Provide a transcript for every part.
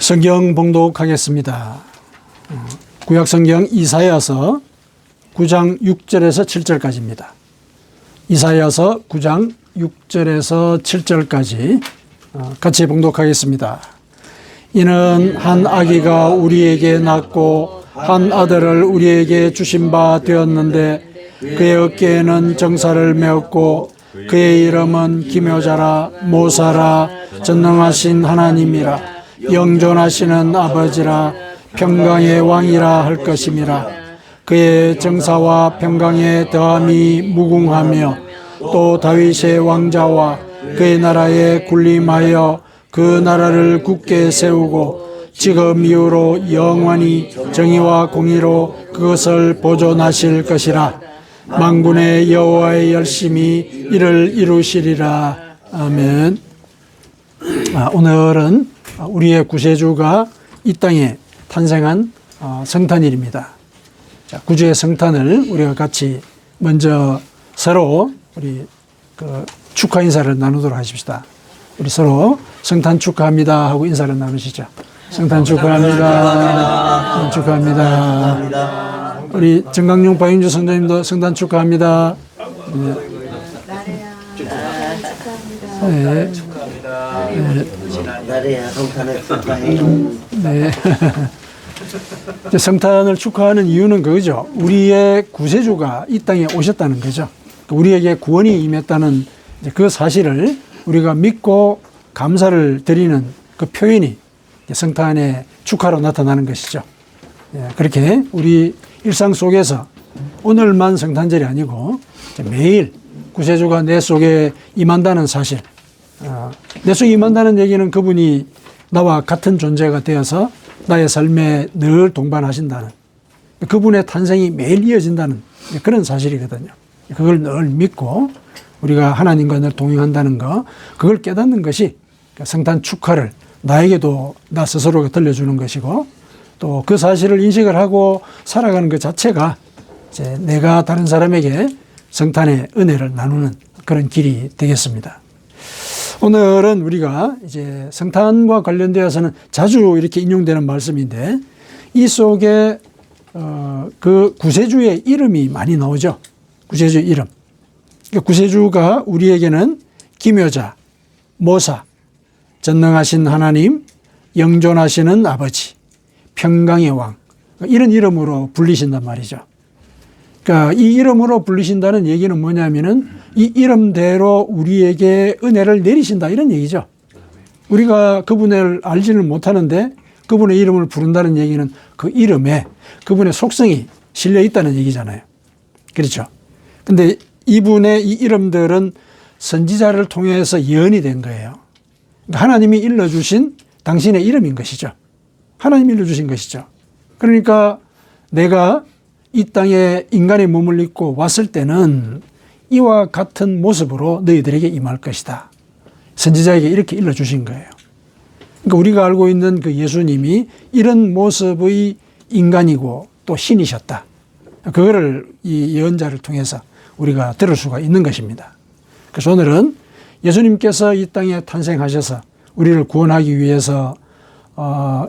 성경 봉독하겠습니다. 구약성경 이사야서 9장 6절에서 7절까지입니다. 이사야서 9장 6절에서 7절까지 같이 봉독하겠습니다. 이는 한 아기가 우리에게 낳고 한 아들을 우리에게 주신 바 되었는데 그의 어깨에는 정사를 메었고 그의 이름은 기묘자라 모사라 전능하신 하나님이라 영존하시는 아버지라 평강의 왕이라 할 것임이라. 그의 정사와 평강의 더함이 무궁하며 또 다윗의 왕자와 그의 나라에 군림하여 그 나라를 굳게 세우고 지금 이후로 영원히 정의와 공의로 그것을 보존하실 것이라. 만군의 여호와의 열심히 이를 이루시리라. 아멘. 오늘은 우리의 구세주가 이 땅에 탄생한 성탄일입니다. 자, 구주의 성탄을 우리가 같이 먼저 서로 우리 축하 인사를 나누도록 하십시다. 우리 서로 성탄 축하합니다 하고 인사를 나누시죠. 성탄 축하합니다. 축하합니다. 우리 정강용 박윤주 성도님도 성탄 축하합니다. 네. 나래야 성탄을 축하해. 네. 성탄을 축하하는 이유는 그거죠. 우리의 구세주가 이 땅에 오셨다는 거죠. 우리에게 구원이 임했다는 그 사실을 우리가 믿고 감사를 드리는 그 표현이 성탄의 축하로 나타나는 것이죠. 그렇게 우리 일상 속에서 오늘만 성탄절이 아니고 매일 구세주가 내 속에 임한다는 사실, 내 속에 임한다는 얘기는 그분이 나와 같은 존재가 되어서 나의 삶에 늘 동반하신다는, 그분의 탄생이 매일 이어진다는 그런 사실이거든요. 그걸 늘 믿고 우리가 하나님과 늘 동행한다는 거, 그걸 깨닫는 것이 성탄 축하를 나에게도 나 스스로가 들려주는 것이고, 또 그 사실을 인식을 하고 살아가는 것 자체가 이제 내가 다른 사람에게 성탄의 은혜를 나누는 그런 길이 되겠습니다. 오늘은 우리가 이제 성탄과 관련되어서는 자주 이렇게 인용되는 말씀인데, 이 속에 그 구세주의 이름이 많이 나오죠. 구세주의 이름. 구세주가 우리에게는 기묘자, 모사, 전능하신 하나님, 영존하시는 아버지, 평강의 왕, 이런 이름으로 불리신단 말이죠. 그러니까 이 이름으로 불리신다는 얘기는 뭐냐면은 이 이름대로 우리에게 은혜를 내리신다, 이런 얘기죠. 우리가 그분을 알지는 못하는데 그분의 이름을 부른다는 얘기는 그 이름에 그분의 속성이 실려 있다는 얘기잖아요. 그렇죠. 근데 이분의 이 이름들은 선지자를 통해서 예언이 된 거예요. 그러니까 하나님이 일러주신 당신의 이름인 것이죠. 하나님이 일러주신 것이죠. 그러니까 내가 이 땅에 인간의 몸을 입고 왔을 때는 이와 같은 모습으로 너희들에게 임할 것이다. 선지자에게 이렇게 일러주신 거예요. 그러니까 우리가 알고 있는 그 예수님이 이런 모습의 인간이고 또 신이셨다. 그거를 이 예언자를 통해서 우리가 들을 수가 있는 것입니다. 그래서 오늘은 예수님께서 이 땅에 탄생하셔서 우리를 구원하기 위해서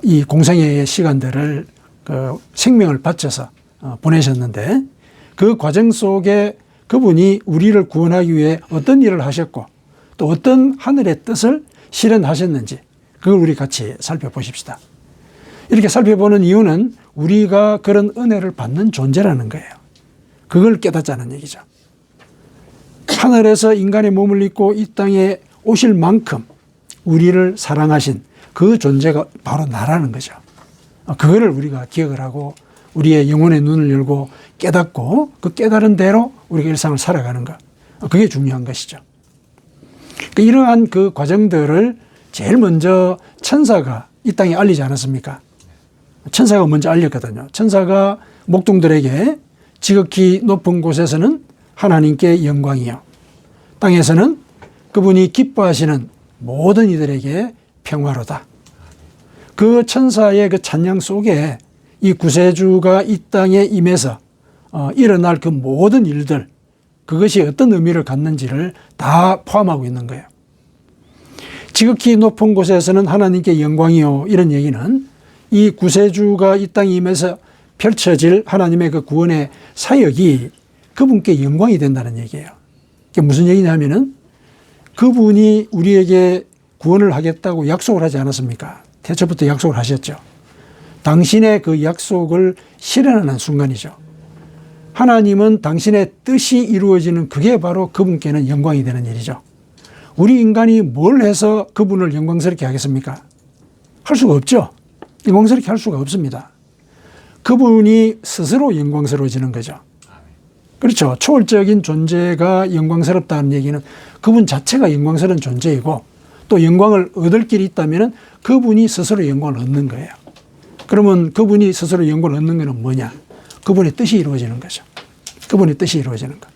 이 공생애의 시간들을 그 생명을 바쳐서 보내셨는데, 그 과정 속에 그분이 우리를 구원하기 위해 어떤 일을 하셨고 또 어떤 하늘의 뜻을 실현하셨는지, 그걸 우리 같이 살펴보십시다. 이렇게 살펴보는 이유는 우리가 그런 은혜를 받는 존재라는 거예요. 그걸 깨닫자는 얘기죠. 하늘에서 인간의 몸을 입고 이 땅에 오실 만큼 우리를 사랑하신 그 존재가 바로 나라는 거죠. 그거를 우리가 기억을 하고 우리의 영혼의 눈을 열고 깨닫고 그 깨달은 대로 우리가 일상을 살아가는 것, 그게 중요한 것이죠. 이러한 그 과정들을 제일 먼저 천사가 이 땅에 알리지 않았습니까? 천사가 먼저 알렸거든요. 천사가 목동들에게 지극히 높은 곳에서는 하나님께 영광이요, 땅에서는 그분이 기뻐하시는 모든 이들에게 평화로다. 그 천사의 그 찬양 속에 이 구세주가 이 땅에 임해서 일어날 그 모든 일들, 그것이 어떤 의미를 갖는지를 다 포함하고 있는 거예요. 지극히 높은 곳에서는 하나님께 영광이요. 이런 얘기는 이 구세주가 이 땅에 임해서 펼쳐질 하나님의 그 구원의 사역이 그분께 영광이 된다는 얘기예요. 그게 무슨 얘기냐면은 그분이 우리에게 구원을 하겠다고 약속을 하지 않았습니까? 태초부터 약속을 하셨죠. 당신의 그 약속을 실현하는 순간이죠. 하나님은 당신의 뜻이 이루어지는 그게 바로 그분께는 영광이 되는 일이죠. 우리 인간이 뭘 해서 그분을 영광스럽게 하겠습니까? 할 수가 없죠. 영광스럽게 할 수가 없습니다. 그분이 스스로 영광스러워지는 거죠. 그렇죠. 초월적인 존재가 영광스럽다는 얘기는 그분 자체가 영광스러운 존재이고 또 영광을 얻을 길이 있다면 그분이 스스로 영광을 얻는 거예요. 그러면 그분이 스스로 영광을 얻는 것은 뭐냐? 그분의 뜻이 이루어지는 거죠. 그분의 뜻이 이루어지는 거.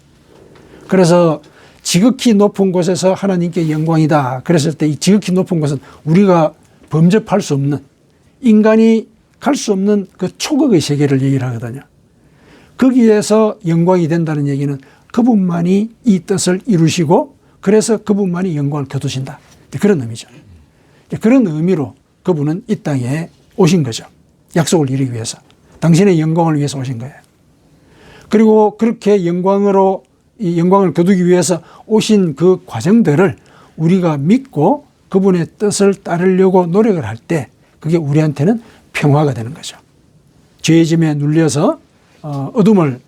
그래서 지극히 높은 곳에서 하나님께 영광이다. 그랬을 때 이 지극히 높은 곳은 우리가 범접할 수 없는, 인간이 갈 수 없는 그 초극의 세계를 얘기를 하거든요. 거기에서 영광이 된다는 얘기는 그분만이 이 뜻을 이루시고 그래서 그분만이 영광을 거두신다. 그런 의미죠. 그런 의미로 그분은 이 땅에 오신 거죠. 약속을 이루기 위해서. 당신의 영광을 위해서 오신 거예요. 그리고 그렇게 영광으로 이 영광을 거두기 위해서 오신 그 과정들을 우리가 믿고 그분의 뜻을 따르려고 노력을 할 때 그게 우리한테는 평화가 되는 거죠. 죄의 짐에 눌려서 어둠을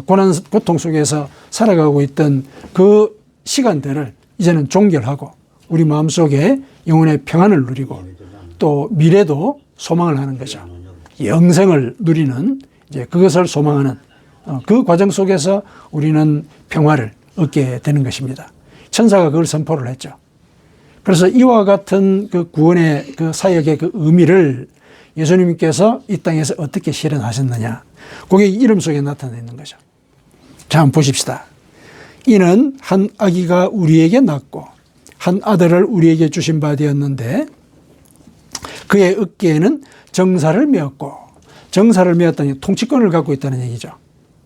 고난 고통 속에서 살아가고 있던 그 시간들을 이제는 종결하고 우리 마음속에 영혼의 평안을 누리고 또 미래도 소망을 하는 거죠. 영생을 누리는 이제 그것을 소망하는 그 과정 속에서 우리는 평화를 얻게 되는 것입니다. 천사가 그걸 선포를 했죠. 그래서 이와 같은 그 구원의 그 사역의 그 의미를 예수님께서 이 땅에서 어떻게 실현하셨느냐. 그게 이름 속에 나타나 있는 거죠. 자, 한번 보십시다. 이는 한 아기가 우리에게 낳고 한 아들을 우리에게 주신 바 되었는데 그의 어깨에는 정사를 메었고, 정사를 메었다니 통치권을 갖고 있다는 얘기죠.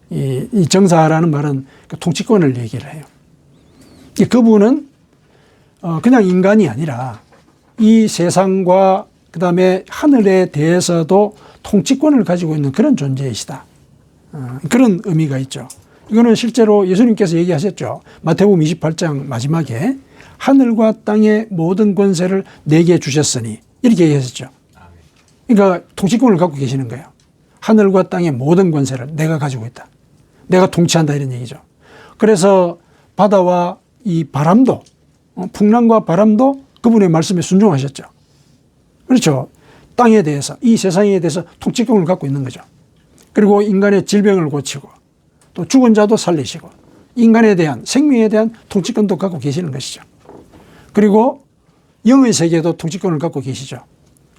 이 정사라는 말은 그 통치권을 얘기를 해요. 그분은 그냥 인간이 아니라 이 세상과 그 다음에 하늘에 대해서도 통치권을 가지고 있는 그런 존재이시다. 그런 의미가 있죠. 이거는 실제로 예수님께서 얘기하셨죠. 마태복음 28장 마지막에 하늘과 땅의 모든 권세를 내게 주셨으니 이렇게 얘기하셨죠. 그러니까 통치권을 갖고 계시는 거예요. 하늘과 땅의 모든 권세를 내가 가지고 있다. 내가 통치한다 이런 얘기죠. 그래서 바다와 이 바람도 풍랑과 바람도 그분의 말씀에 순종하셨죠. 그렇죠. 땅에 대해서 이 세상에 대해서 통치권을 갖고 있는 거죠. 그리고 인간의 질병을 고치고 또 죽은 자도 살리시고 인간에 대한 생명에 대한 통치권도 갖고 계시는 것이죠. 그리고 영의 세계에도 통치권을 갖고 계시죠.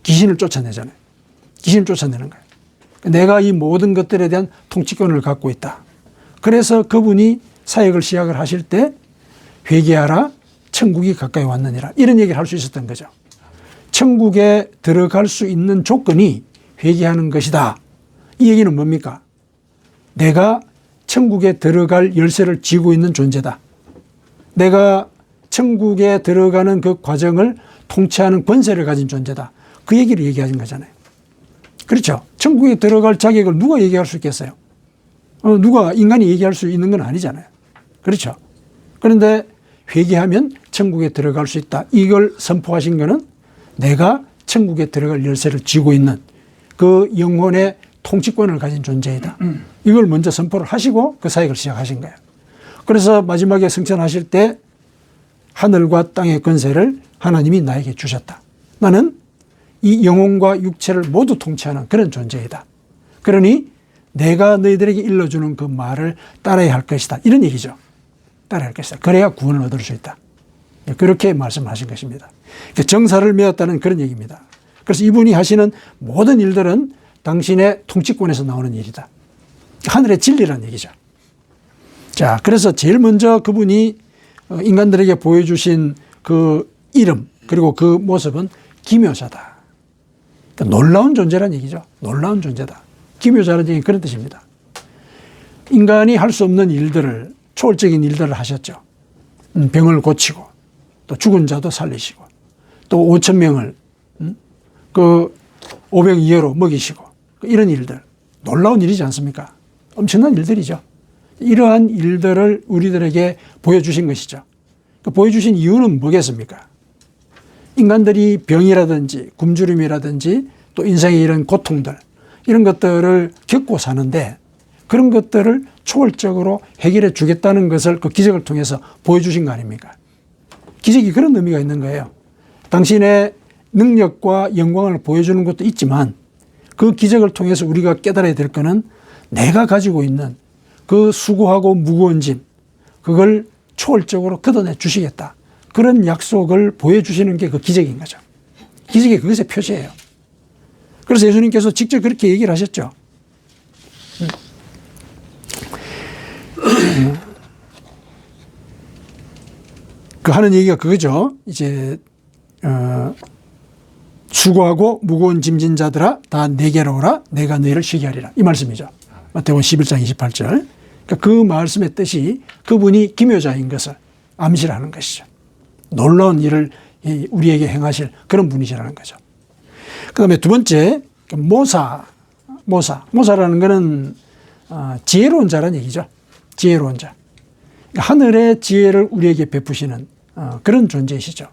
귀신을 쫓아내잖아요. 귀신을 쫓아내는 거예요. 내가 이 모든 것들에 대한 통치권을 갖고 있다. 그래서 그분이 사역을 시작을 하실 때 회개하라 천국이 가까이 왔느니라 이런 얘기를 할 수 있었던 거죠. 천국에 들어갈 수 있는 조건이 회개하는 것이다. 이 얘기는 뭡니까? 내가 천국에 들어갈 열쇠를 쥐고 있는 존재다. 내가 천국에 들어가는 그 과정을 통치하는 권세를 가진 존재다. 그 얘기를 얘기하신 거잖아요. 그렇죠. 천국에 들어갈 자격을 누가 얘기할 수 있겠어요? 누가 인간이 얘기할 수 있는 건 아니잖아요. 그렇죠. 그런데 회개하면 천국에 들어갈 수 있다. 이걸 선포하신 거는 내가 천국에 들어갈 열쇠를 쥐고 있는 그 영혼의 통치권을 가진 존재이다. 이걸 먼저 선포를 하시고 그 사역을 시작하신 거예요. 그래서 마지막에 승천하실 때 하늘과 땅의 권세를 하나님이 나에게 주셨다. 나는 이 영혼과 육체를 모두 통치하는 그런 존재이다. 그러니 내가 너희들에게 일러주는 그 말을 따라야 할 것이다. 이런 얘기죠. 따라야 할 것이다. 그래야 구원을 얻을 수 있다. 그렇게 말씀하신 것입니다. 정사를 메었다는 그런 얘기입니다. 그래서 이분이 하시는 모든 일들은 당신의 통치권에서 나오는 일이다. 하늘의 진리라는 얘기죠. 자, 그래서 제일 먼저 그분이 인간들에게 보여주신 그 이름 그리고 그 모습은 기묘자다. 그러니까 놀라운 존재라는 얘기죠. 놀라운 존재다. 기묘자라는 얘기는 그런 뜻입니다. 인간이 할 수 없는 일들을 초월적인 일들을 하셨죠. 병을 고치고 또 죽은 자도 살리시고 또 5천 명을 그 오병 이어로 먹이시고 이런 일들 놀라운 일이지 않습니까? 엄청난 일들이죠. 이러한 일들을 우리들에게 보여주신 것이죠. 그 보여주신 이유는 뭐겠습니까? 인간들이 병이라든지 굶주림이라든지 또 인생의 이런 고통들 이런 것들을 겪고 사는데 그런 것들을 초월적으로 해결해 주겠다는 것을 그 기적을 통해서 보여주신 거 아닙니까? 기적이 그런 의미가 있는 거예요. 당신의 능력과 영광을 보여주는 것도 있지만 그 기적을 통해서 우리가 깨달아야 될 것은 내가 가지고 있는 그 수고하고 무거운 짐 그걸 초월적으로 걷어내 주시겠다. 그런 약속을 보여주시는 게 그 기적인 거죠. 기적이 그것의 표시예요. 그래서 예수님께서 직접 그렇게 얘기를 하셨죠. 그 하는 얘기가 그거죠. 이제 수고하고 무거운 짐진 자들아 다 내게로 오라 내가 너희를 쉬게 하리라 이 말씀이죠. 마태복음 11장 28절. 그러니까 그 말씀의 뜻이 그분이 기묘자인 것을 암시를 하는 것이죠. 놀라운 일을 우리에게 행하실 그런 분이시라는 거죠. 그 다음에 두 번째 모사라는 것은 지혜로운 자라는 얘기죠. 지혜로운 자. 그러니까 하늘의 지혜를 우리에게 베푸시는 그런 존재이시죠.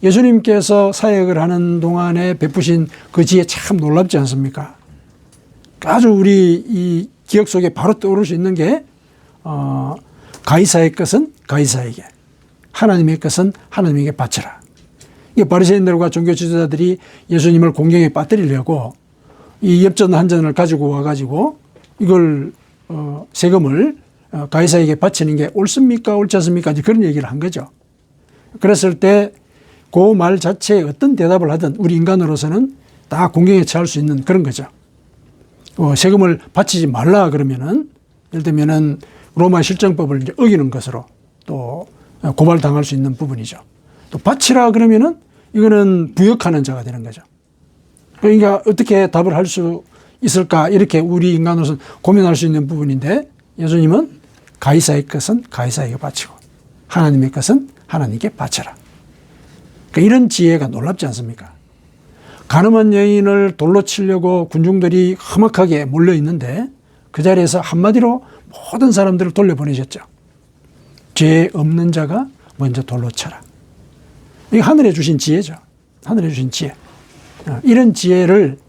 예수님께서 사역을 하는 동안에 베푸신 그 지혜 참 놀랍지 않습니까? 아주 우리 이 기억 속에 바로 떠오를 수 있는 게 가이사의 것은 가이사에게 하나님의 것은 하나님에게 바쳐라. 이게 바리새인들과 종교 지도자들이 예수님을 공경에 빠뜨리려고 이 엽전 한 전을 가지고 와가지고 이걸 세금을 가이사에게 바치는 게 옳습니까 옳지 않습니까 그런 얘기를 한 거죠. 그랬을 때 그 말 자체에 어떤 대답을 하든 우리 인간으로서는 다 공경에 처할 수 있는 그런 거죠. 세금을 바치지 말라 그러면은 예를 들면은 로마 실정법을 이제 어기는 것으로 또 고발당할 수 있는 부분이죠. 또 바치라 그러면은 이거는 부역하는 자가 되는 거죠. 그러니까 어떻게 답을 할 수 있을까 이렇게 우리 인간으로서는 고민할 수 있는 부분인데 예수님은 가이사의 것은 가이사에게 바치고 하나님의 것은 하나님께 바쳐라. 그러니까 이런 지혜가 놀랍지 않습니까? 가늠한 여인을 돌로 치려고 군중들이 험악하게 몰려 있는데 그 자리에서 한마디로 모든 사람들을 돌려보내셨죠. 죄 없는 자가 먼저 돌로 쳐라. 이게 하늘에 주신 지혜죠. 하늘에 주신 지혜. 이런 지혜를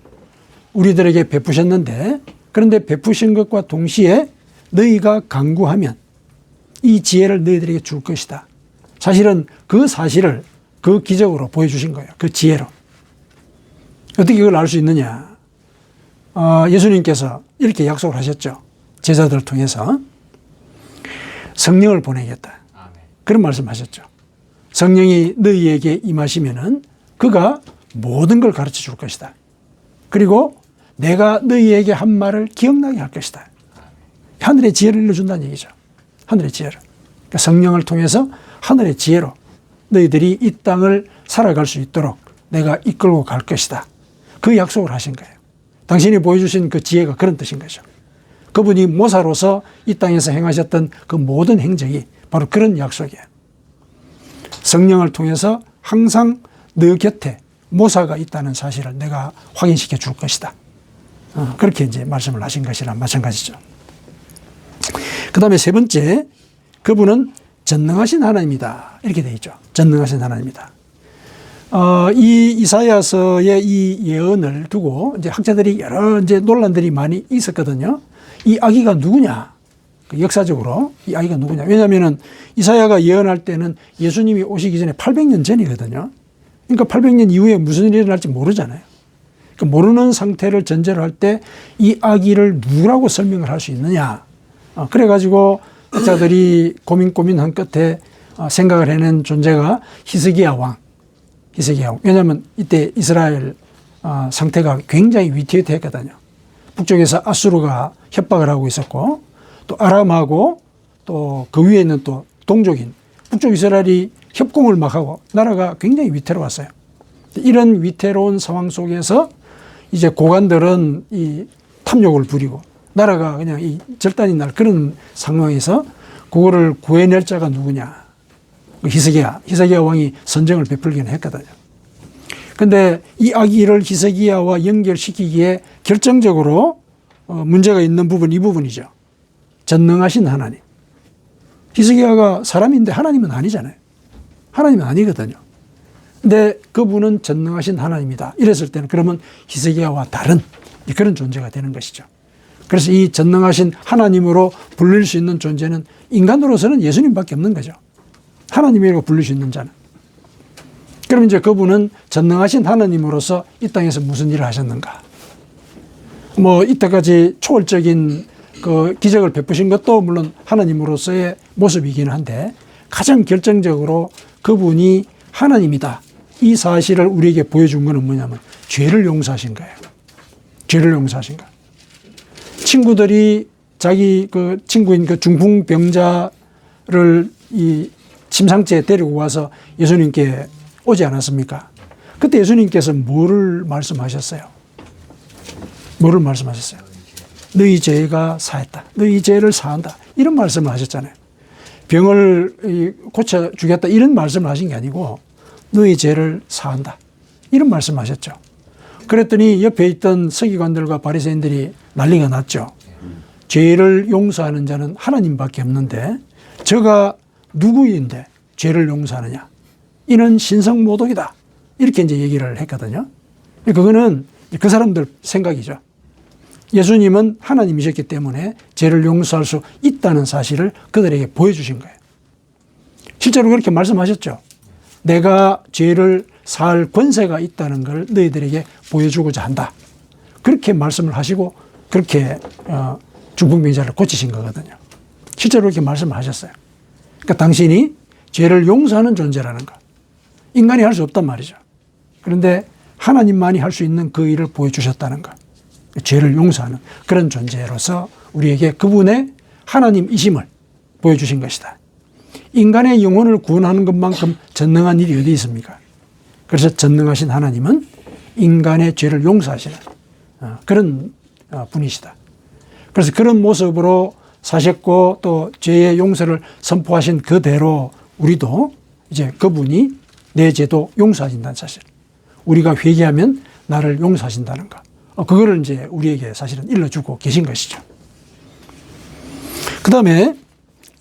우리들에게 베푸셨는데 그런데 베푸신 것과 동시에 너희가 간구하면 이 지혜를 너희들에게 줄 것이다. 사실은 그 사실을 그 기적으로 보여주신 거예요. 그 지혜로. 어떻게 그걸 알 수 있느냐. 예수님께서 이렇게 약속을 하셨죠. 제자들을 통해서 성령을 보내겠다. 그런 말씀하셨죠. 성령이 너희에게 임하시면은 그가 모든 걸 가르쳐 줄 것이다. 그리고 내가 너희에게 한 말을 기억나게 할 것이다. 하늘의 지혜를 일러준다는 얘기죠. 하늘의 지혜를. 그러니까 성령을 통해서 하늘의 지혜로 너희들이 이 땅을 살아갈 수 있도록 내가 이끌고 갈 것이다. 그 약속을 하신 거예요. 당신이 보여주신 그 지혜가 그런 뜻인 거죠. 그분이 모사로서 이 땅에서 행하셨던 그 모든 행적이 바로 그런 약속이에요. 성령을 통해서 항상 너 곁에 모사가 있다는 사실을 내가 확인시켜 줄 것이다. 그렇게 이제 말씀을 하신 것이랑 마찬가지죠. 그 다음에 세 번째, 그분은 전능하신 하나님이다. 이렇게 되어 있죠. 전능하신 하나님이다. 이 이사야서의 이 예언을 두고 이제 학자들이 여러 이제 논란들이 많이 있었거든요. 이 아기가 누구냐? 역사적으로 이 아기가 누구냐? 왜냐하면은 이사야가 예언할 때는 예수님이 오시기 전에 800년 전이거든요. 그러니까 800년 이후에 무슨 일이 일어날지 모르잖아요. 그러니까 모르는 상태를 전제로 할 때 이 아기를 누구라고 설명을 할 수 있느냐? 그래가지고 학자들이 고민한 끝에 생각을 해낸 존재가 히스기야 왕. 왜냐하면 이때 이스라엘 상태가 굉장히 위태위태했거든요. 북쪽에서 아수르가 협박을 하고 있었고 또 아람하고 또 그 위에 있는 또 동족인 북쪽 이스라엘이 협공을 막 하고 나라가 굉장히 위태로웠어요. 이런 위태로운 상황 속에서 이제 고관들은 이 탐욕을 부리고 나라가 그냥 이 절단이 날 그런 상황에서 그거를 구해낼 자가 누구냐. 히스기야 왕이 선정을 베풀기는 했거든요. 근데 이 아기를 히스기야와 연결시키기에 결정적으로 문제가 있는 부분, 이 부분이죠. 전능하신 하나님. 히스기야가 사람인데 하나님은 아니잖아요. 하나님은 아니거든요. 근데 그분은 전능하신 하나님이다. 이랬을 때는 그러면 히스기야와 다른 그런 존재가 되는 것이죠. 그래서 이 전능하신 하나님으로 불릴 수 있는 존재는 인간으로서는 예수님밖에 없는 거죠. 하나님이라고 불릴 수 있는 자는. 그럼 이제 그분은 전능하신 하나님으로서 이 땅에서 무슨 일을 하셨는가? 뭐 이때까지 초월적인 그 기적을 베푸신 것도 물론 하나님으로서의 모습이기는 한데 가장 결정적으로 그분이 하나님이다. 이 사실을 우리에게 보여준 것은 뭐냐면 죄를 용서하신 거예요. 죄를 용서하신 거. 친구들이 자기 그 친구인 그 중풍병자를 이 침상째에 데리고 와서 예수님께 오지 않았습니까? 그때 예수님께서 뭐를 말씀하셨어요? 뭐를 말씀하셨어요? 너희 죄가 사했다. 너희 죄를 사한다. 이런 말씀을 하셨잖아요. 병을 고쳐주겠다. 이런 말씀을 하신 게 아니고 너희 죄를 사한다. 이런 말씀을 하셨죠. 그랬더니 옆에 있던 서기관들과 바리새인들이 난리가 났죠. 죄를 용서하는 자는 하나님밖에 없는데 저가 누구인데 죄를 용서하느냐. 이는 신성모독이다. 이렇게 이제 얘기를 했거든요. 그거는 그 사람들 생각이죠. 예수님은 하나님이셨기 때문에 죄를 용서할 수 있다는 사실을 그들에게 보여주신 거예요. 실제로 그렇게 말씀하셨죠. 내가 죄를 살 권세가 있다는 걸 너희들에게 보여주고자 한다. 그렇게 말씀을 하시고 그렇게 중풍병자를 고치신 거거든요. 실제로 그렇게 말씀을 하셨어요. 그러니까 당신이 죄를 용서하는 존재라는 거. 인간이 할 수 없단 말이죠. 그런데 하나님만이 할 수 있는 그 일을 보여주셨다는 것. 죄를 용서하는 그런 존재로서 우리에게 그분의 하나님이심을 보여주신 것이다. 인간의 영혼을 구원하는 것만큼 전능한 일이 어디 있습니까? 그래서 전능하신 하나님은 인간의 죄를 용서하시는 그런 분이시다. 그래서 그런 모습으로 사셨고 또 죄의 용서를 선포하신 그대로 우리도 이제 그분이 내 죄도 용서하신다는 사실. 우리가 회개하면 나를 용서하신다는 것. 그거를 이제 우리에게 사실은 일러주고 계신 것이죠. 그 다음에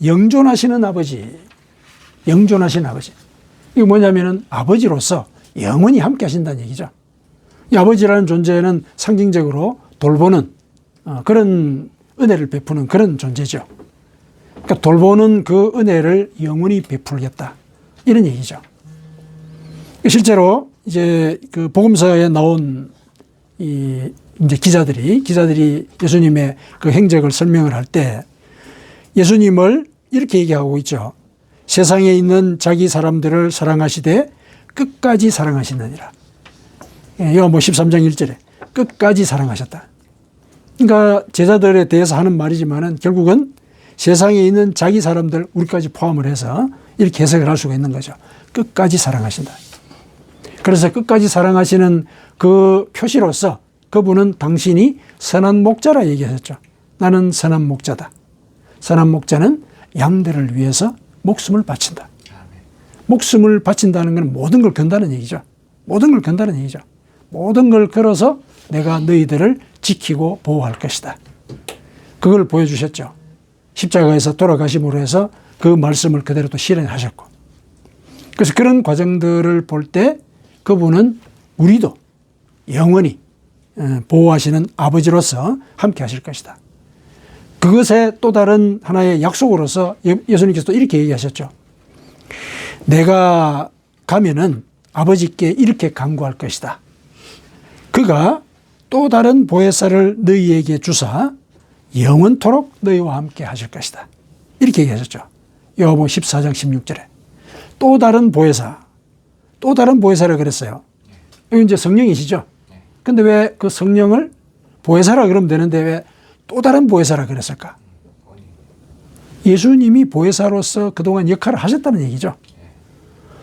영존하시는 아버지. 영존하시는 아버지. 이거 뭐냐면은 아버지로서 영원히 함께 하신다는 얘기죠. 이 아버지라는 존재는 상징적으로 돌보는 그런 은혜를 베푸는 그런 존재죠. 그러니까 돌보는 그 은혜를 영원히 베풀겠다. 이런 얘기죠. 실제로 이제 그 복음서에 나온 이 이제 기자들이 예수님의 그 행적을 설명을 할 때 예수님을 이렇게 얘기하고 있죠. 세상에 있는 자기 사람들을 사랑하시되 끝까지 사랑하시느니라. 요한복음 13장 1절에 끝까지 사랑하셨다. 그러니까 제자들에 대해서 하는 말이지만은 결국은 세상에 있는 자기 사람들 우리까지 포함을 해서 이렇게 해석을 할 수가 있는 거죠. 끝까지 사랑하신다. 그래서 끝까지 사랑하시는 그 표시로서 그분은 당신이 선한 목자라 얘기하셨죠. 나는 선한 목자다. 선한 목자는 양들을 위해서 목숨을 바친다. 목숨을 바친다는 건 모든 걸 건다는 얘기죠. 모든 걸 건다는 얘기죠. 모든 걸 걸어서 내가 너희들을 지키고 보호할 것이다. 그걸 보여주셨죠. 십자가에서 돌아가심으로 해서 그 말씀을 그대로 또 실현하셨고. 그래서 그런 과정들을 볼 때 그분은 우리도 영원히 보호하시는 아버지로서 함께 하실 것이다. 그것의 또 다른 하나의 약속으로서 예수님께서 또 이렇게 얘기하셨죠. 내가 가면은 아버지께 이렇게 간구할 것이다. 그가 또 다른 보혜사를 너희에게 주사 영원토록 너희와 함께 하실 것이다. 이렇게 얘기하셨죠. 요한복음 14장 16절에. 또 다른 보혜사. 또 다른 보혜사라 그랬어요. 여기 이제 성령이시죠. 근데 왜 그 성령을 보혜사라 그러면 되는데 왜 또 다른 보혜사라 그랬을까? 예수님이 보혜사로서 그동안 역할을 하셨다는 얘기죠.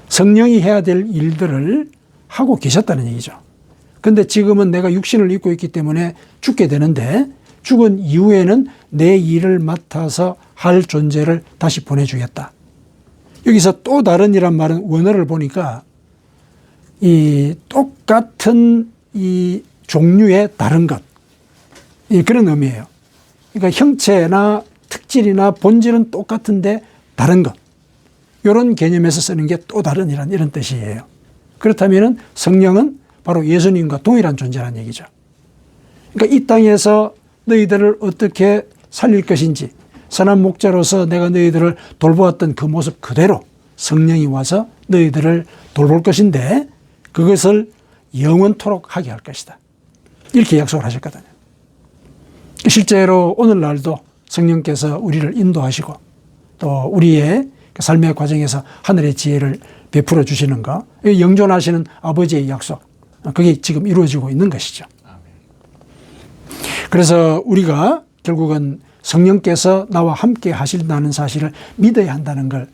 성령이 해야 될 일들을 하고 계셨다는 얘기죠. 근데 지금은 내가 육신을 입고 있기 때문에 죽게 되는데 죽은 이후에는 내 일을 맡아서 할 존재를 다시 보내주겠다. 여기서 또 다른 이란 말은 원어를 보니까 이 똑같은 이 종류의 다른 것, 그런 의미예요. 그러니까 형체나 특질이나 본질은 똑같은데 다른 것, 이런 개념에서 쓰는 게 또 다른 이런 뜻이에요. 그렇다면 성령은 바로 예수님과 동일한 존재라는 얘기죠. 그러니까 이 땅에서 너희들을 어떻게 살릴 것인지, 선한 목자로서 내가 너희들을 돌보았던 그 모습 그대로 성령이 와서 너희들을 돌볼 것인데 그것을 영원토록 하게 할 것이다. 이렇게 약속을 하셨거든요. 실제로 오늘날도 성령께서 우리를 인도하시고 또 우리의 삶의 과정에서 하늘의 지혜를 베풀어 주시는 것, 영존하시는 아버지의 약속, 그게 지금 이루어지고 있는 것이죠. 그래서 우리가 결국은 성령께서 나와 함께 하신다는 사실을 믿어야 한다는 걸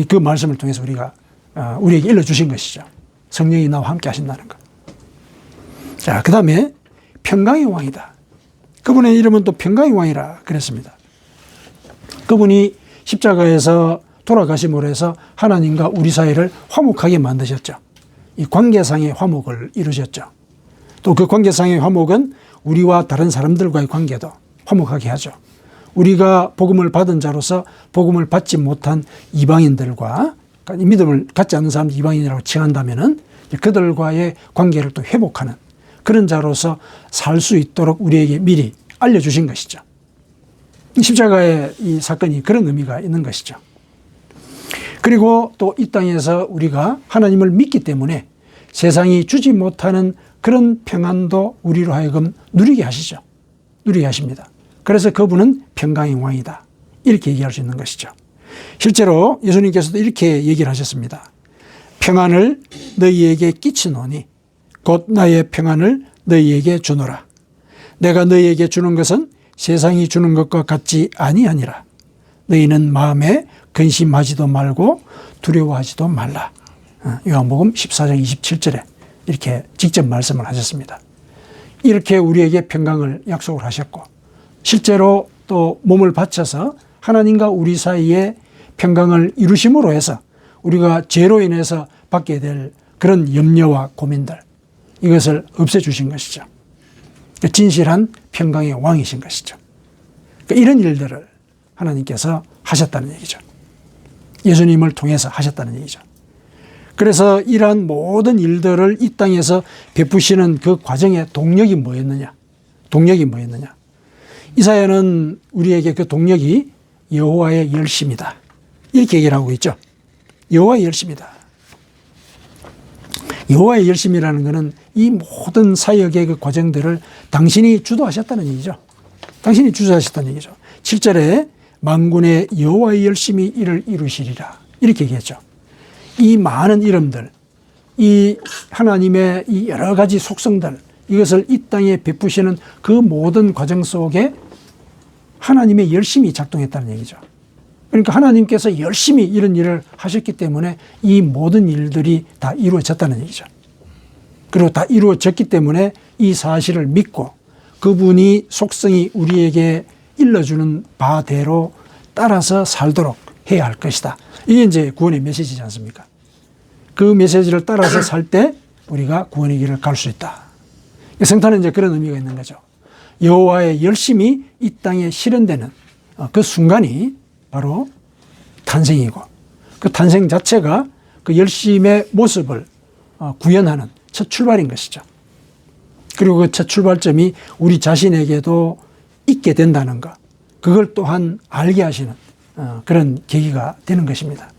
그 말씀을 통해서 우리에게 일러주신 것이죠. 성령이 나와 함께 하신다는 것. 자, 그 다음에 평강의 왕이다. 그분의 이름은 또 평강의 왕이라 그랬습니다. 그분이 십자가에서 돌아가심으로 해서 하나님과 우리 사이를 화목하게 만드셨죠. 이 관계상의 화목을 이루셨죠. 또 그 관계상의 화목은 우리와 다른 사람들과의 관계도 화목하게 하죠. 우리가 복음을 받은 자로서 복음을 받지 못한 이방인들과 믿음을 갖지 않는 사람들 이방인이라고 칭한다면은 그들과의 관계를 또 회복하는 그런 자로서 살 수 있도록 우리에게 미리 알려주신 것이죠. 십자가의 이 사건이 그런 의미가 있는 것이죠. 그리고 또 이 땅에서 우리가 하나님을 믿기 때문에 세상이 주지 못하는 그런 평안도 우리로 하여금 누리게 하시죠. 누리게 하십니다. 그래서 그분은 평강의 왕이다. 이렇게 얘기할 수 있는 것이죠. 실제로 예수님께서도 이렇게 얘기를 하셨습니다. 평안을 너희에게 끼치노니 곧 나의 평안을 너희에게 주노라. 내가 너희에게 주는 것은 세상이 주는 것과 같지 아니하니라. 너희는 마음에 근심하지도 말고 두려워하지도 말라. 요한복음 14장 27절에 이렇게 직접 말씀을 하셨습니다. 이렇게 우리에게 평강을 약속을 하셨고 실제로 또 몸을 바쳐서 하나님과 우리 사이에 평강을 이루심으로 해서 우리가 죄로 인해서 받게 될 그런 염려와 고민들, 이것을 없애주신 것이죠. 진실한 평강의 왕이신 것이죠. 이런 일들을 하나님께서 하셨다는 얘기죠. 예수님을 통해서 하셨다는 얘기죠. 그래서 이러한 모든 일들을 이 땅에서 베푸시는 그 과정의 동력이 뭐였느냐? 동력이 뭐였느냐? 이사야는 우리에게 그 동력이 여호와의 열심이다. 이렇게 얘기를 하고 있죠. 여호와의 열심이다. 여호와의 열심이라는 것은 이 모든 사역의 그 과정들을 당신이 주도하셨다는 얘기죠. 당신이 주도하셨다는 얘기죠. 7절에 만군의 여호와의 열심이 이를 이루시리라. 이렇게 얘기했죠. 이 많은 이름들, 이 하나님의 이 여러 가지 속성들, 이것을 이 땅에 베푸시는 그 모든 과정 속에 하나님의 열심이 작동했다는 얘기죠. 그러니까 하나님께서 열심히 이런 일을 하셨기 때문에 이 모든 일들이 다 이루어졌다는 얘기죠. 그리고 다 이루어졌기 때문에 이 사실을 믿고 그분이 속성이 우리에게 일러주는 바대로 따라서 살도록 해야 할 것이다. 이게 이제 구원의 메시지지 않습니까? 그 메시지를 따라서 살 때 우리가 구원의 길을 갈 수 있다. 성탄은 이제 그런 의미가 있는 거죠. 여호와의 열심이 이 땅에 실현되는 그 순간이 바로 탄생이고 그 탄생 자체가 그 열심의 모습을 구현하는 첫 출발인 것이죠. 그리고 그 첫 출발점이 우리 자신에게도 있게 된다는 것, 그걸 또한 알게 하시는 그런 계기가 되는 것입니다.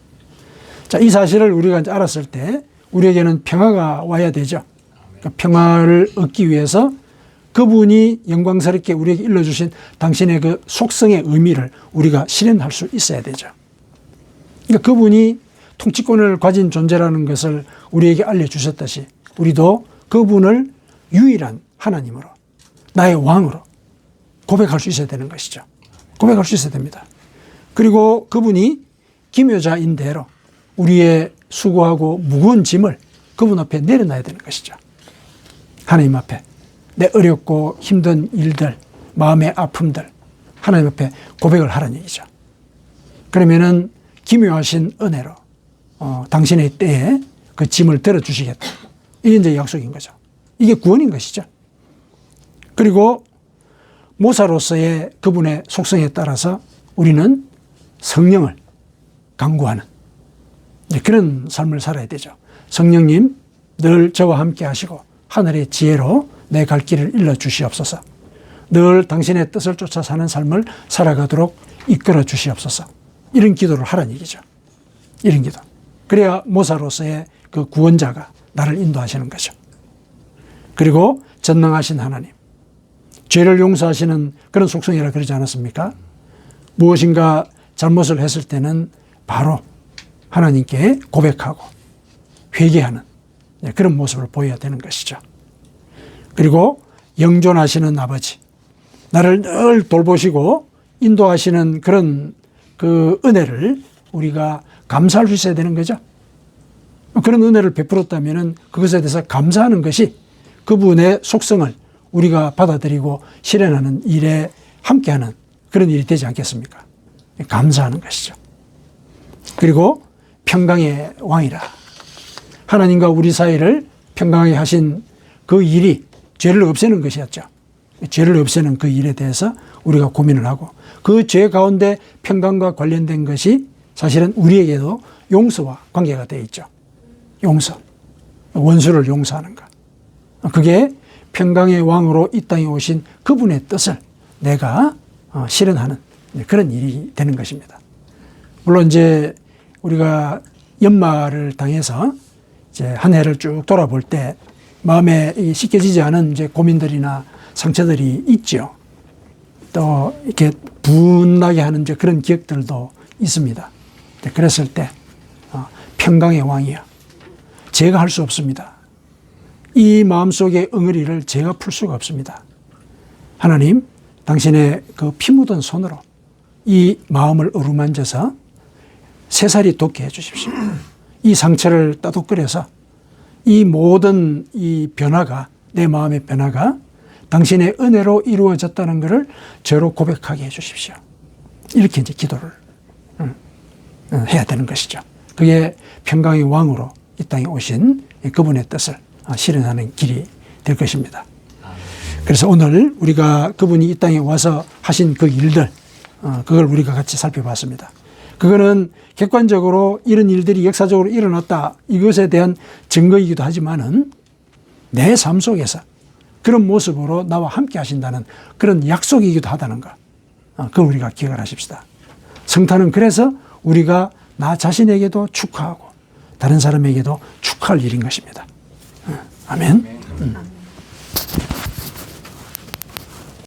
자, 이 사실을 우리가 이제 알았을 때 우리에게는 평화가 와야 되죠. 그러니까 평화를 얻기 위해서 그분이 영광스럽게 우리에게 일러주신 당신의 그 속성의 의미를 우리가 실현할 수 있어야 되죠. 그러니까 그분이 통치권을 가진 존재라는 것을 우리에게 알려주셨듯이 우리도 그분을 유일한 하나님으로, 나의 왕으로 고백할 수 있어야 되는 것이죠. 고백할 수 있어야 됩니다. 그리고 그분이 기묘자인 대로 우리의 수고하고 무거운 짐을 그분 앞에 내려놔야 되는 것이죠. 하나님 앞에 내 어렵고 힘든 일들, 마음의 아픔들 하나님 앞에 고백을 하라는 얘기죠. 그러면은 기묘하신 은혜로 당신의 때에 그 짐을 들어주시겠다. 이게 이제 약속인 거죠. 이게 구원인 것이죠. 그리고 모사로서의 그분의 속성에 따라서 우리는 성령을 강구하는 그런 삶을 살아야 되죠. 성령님 늘 저와 함께 하시고 하늘의 지혜로 내 갈 길을 일러 주시옵소서. 늘 당신의 뜻을 쫓아 사는 삶을 살아가도록 이끌어 주시옵소서. 이런 기도를 하라는 얘기죠. 이런 기도. 그래야 모사로서의 그 구원자가 나를 인도하시는 거죠. 그리고 전능하신 하나님, 죄를 용서하시는 그런 속성이라 그러지 않았습니까? 무엇인가 잘못을 했을 때는 바로 하나님께 고백하고 회개하는 그런 모습을 보여야 되는 것이죠. 그리고 영존하시는 아버지, 나를 늘 돌보시고 인도하시는 그런 그 은혜를 우리가 감사할 수 있어야 되는 거죠. 그런 은혜를 베풀었다면 그것에 대해서 감사하는 것이 그분의 속성을 우리가 받아들이고 실현하는 일에 함께하는 그런 일이 되지 않겠습니까? 감사하는 것이죠. 그리고 평강의 왕이라. 하나님과 우리 사이를 평강하게 하신 그 일이 죄를 없애는 것이었죠. 죄를 없애는 그 일에 대해서 우리가 고민을 하고 그 죄 가운데 평강과 관련된 것이 사실은 우리에게도 용서와 관계가 되어 있죠. 용서. 원수를 용서하는 것. 그게 평강의 왕으로 이 땅에 오신 그분의 뜻을 내가 실현하는 그런 일이 되는 것입니다. 물론 이제 우리가 연말을 당해서 이제 한 해를 쭉 돌아볼 때 마음에 씻겨지지 않은 이제 고민들이나 상처들이 있죠. 또 이렇게 분하게 하는 이제 그런 기억들도 있습니다. 그랬을 때 평강의 왕이야. 제가 할 수 없습니다. 이 마음속의 엉어리를 제가 풀 수가 없습니다. 하나님, 당신의 그 피 묻은 손으로 이 마음을 어루만져서 새살이 돋게 해 주십시오. 이 상처를 따독거려서 이 모든 이 변화가, 내 마음의 변화가 당신의 은혜로 이루어졌다는 것을 저로 고백하게 해 주십시오. 이렇게 이제 기도를 해야 되는 것이죠. 그게 평강의 왕으로 이 땅에 오신 그분의 뜻을 실현하는 길이 될 것입니다. 그래서 오늘 우리가 그분이 이 땅에 와서 하신 그 일들, 그걸 우리가 같이 살펴봤습니다. 그거는 객관적으로 이런 일들이 역사적으로 일어났다, 이것에 대한 증거이기도 하지만은 내 삶 속에서 그런 모습으로 나와 함께 하신다는 그런 약속이기도 하다는 것, 그걸 우리가 기억을 하십시다. 성탄은 그래서 우리가 나 자신에게도 축하하고 다른 사람에게도 축하할 일인 것입니다. 아멘.